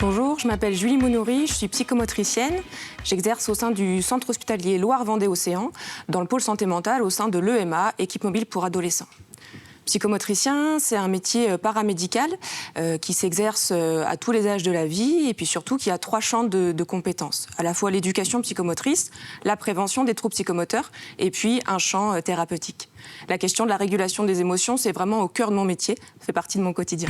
Bonjour, je m'appelle Julie Mounoury, je suis psychomotricienne. J'exerce au sein du centre hospitalier Loire-Vendée-Océan, dans le pôle santé mentale au sein de l'EMA, équipe mobile pour adolescents. Psychomotricien, c'est un métier paramédical qui s'exerce à tous les âges de la vie et puis surtout qui a 3 champs de compétences. À la fois l'éducation psychomotrice, la prévention des troubles psychomoteurs et puis un champ thérapeutique. La question de la régulation des émotions, c'est vraiment au cœur de mon métier, ça fait partie de mon quotidien.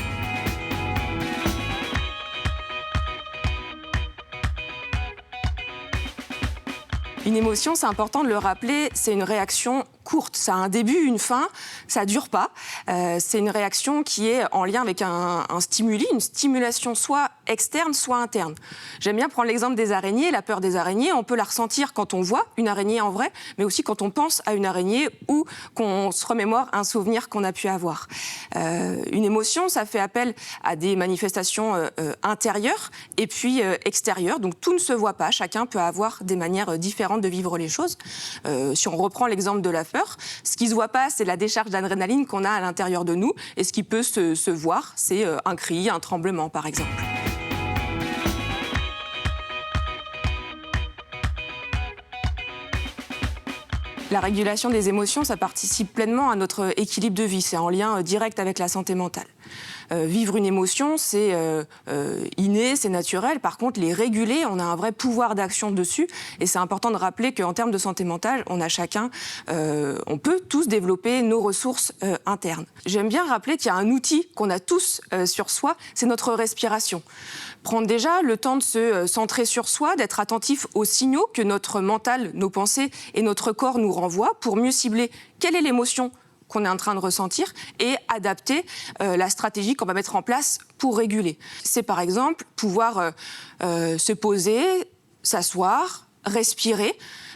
Une émotion, c'est important de le rappeler, c'est une réaction courte. Ça a un début, une fin, ça ne dure pas. C'est une réaction qui est en lien avec un stimuli, une stimulation soit externe, soit interne. J'aime bien prendre l'exemple des araignées. La peur des araignées, on peut la ressentir quand on voit une araignée en vrai, mais aussi quand on pense à une araignée ou qu'on se remémore un souvenir qu'on a pu avoir. Une émotion, ça fait appel à des manifestations intérieures et puis extérieures. Donc tout ne se voit pas. Chacun peut avoir des manières différentes de vivre les choses. Si on reprend l'exemple de la peur, ce qui ne se voit pas, c'est la décharge d'adrénaline qu'on a à l'intérieur de nous. Et ce qui peut se voir, c'est un cri, un tremblement, par exemple. La régulation des émotions, ça participe pleinement à notre équilibre de vie. C'est en lien direct avec la santé mentale. Vivre une émotion, c'est inné, c'est naturel. Par contre, les réguler, on a un vrai pouvoir d'action dessus. Et c'est important de rappeler qu'en termes de santé mentale, on a chacun, on peut tous développer nos ressources internes. J'aime bien rappeler qu'il y a un outil qu'on a tous sur soi, c'est notre respiration. Prendre déjà le temps de se centrer sur soi, d'être attentif aux signaux que notre mental, nos pensées et notre corps nous renvoient pour mieux cibler quelle est l'émotion qu'on est en train de ressentir et adapter la stratégie qu'on va mettre en place pour réguler. C'est par exemple pouvoir se poser, s'asseoir, respirer,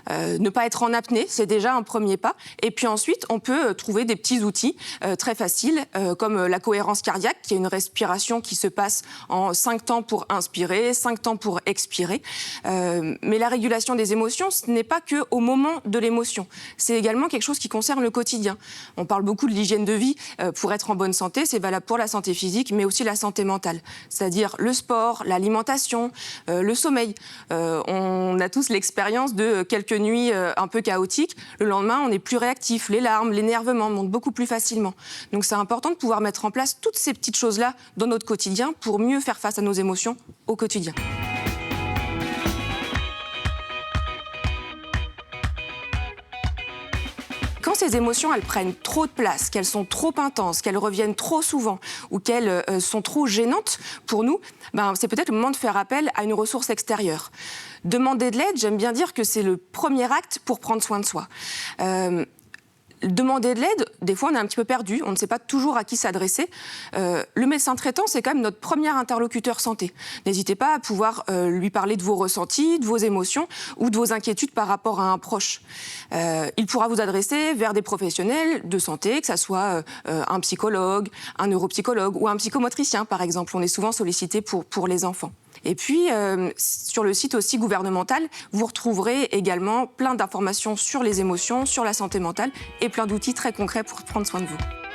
ne pas être en apnée, c'est déjà un premier pas. Et puis ensuite, on peut trouver des petits outils très faciles, comme la cohérence cardiaque, qui est une respiration qui se passe en 5 temps pour inspirer, 5 temps pour expirer. Mais la régulation des émotions, ce n'est pas qu'au moment de l'émotion. C'est également quelque chose qui concerne le quotidien. On parle beaucoup de l'hygiène de vie pour être en bonne santé, c'est valable pour la santé physique, mais aussi la santé mentale. C'est-à-dire le sport, l'alimentation, le sommeil. On a tous l'expérience de quelques nuits un peu chaotiques, le lendemain on est plus réactif, les larmes, l'énervement montent beaucoup plus facilement. Donc c'est important de pouvoir mettre en place toutes ces petites choses-là dans notre quotidien pour mieux faire face à nos émotions au quotidien. Quand ces émotions, elles prennent trop de place, qu'elles sont trop intenses, qu'elles reviennent trop souvent ou qu'elles sont trop gênantes pour nous, c'est peut-être le moment de faire appel à une ressource extérieure. Demander de l'aide, j'aime bien dire que c'est le premier acte pour prendre soin de soi. Demander de l'aide, des fois on est un petit peu perdu, on ne sait pas toujours à qui s'adresser. Le médecin traitant, c'est quand même notre premier interlocuteur santé. N'hésitez pas à pouvoir lui parler de vos ressentis, de vos émotions ou de vos inquiétudes par rapport à un proche. Il pourra vous adresser vers des professionnels de santé, que ce soit un psychologue, un neuropsychologue ou un psychomotricien par exemple. On est souvent sollicité pour les enfants. Et puis, sur le site aussi gouvernemental, vous retrouverez également plein d'informations sur les émotions, sur la santé mentale et plein d'outils très concrets pour prendre soin de vous.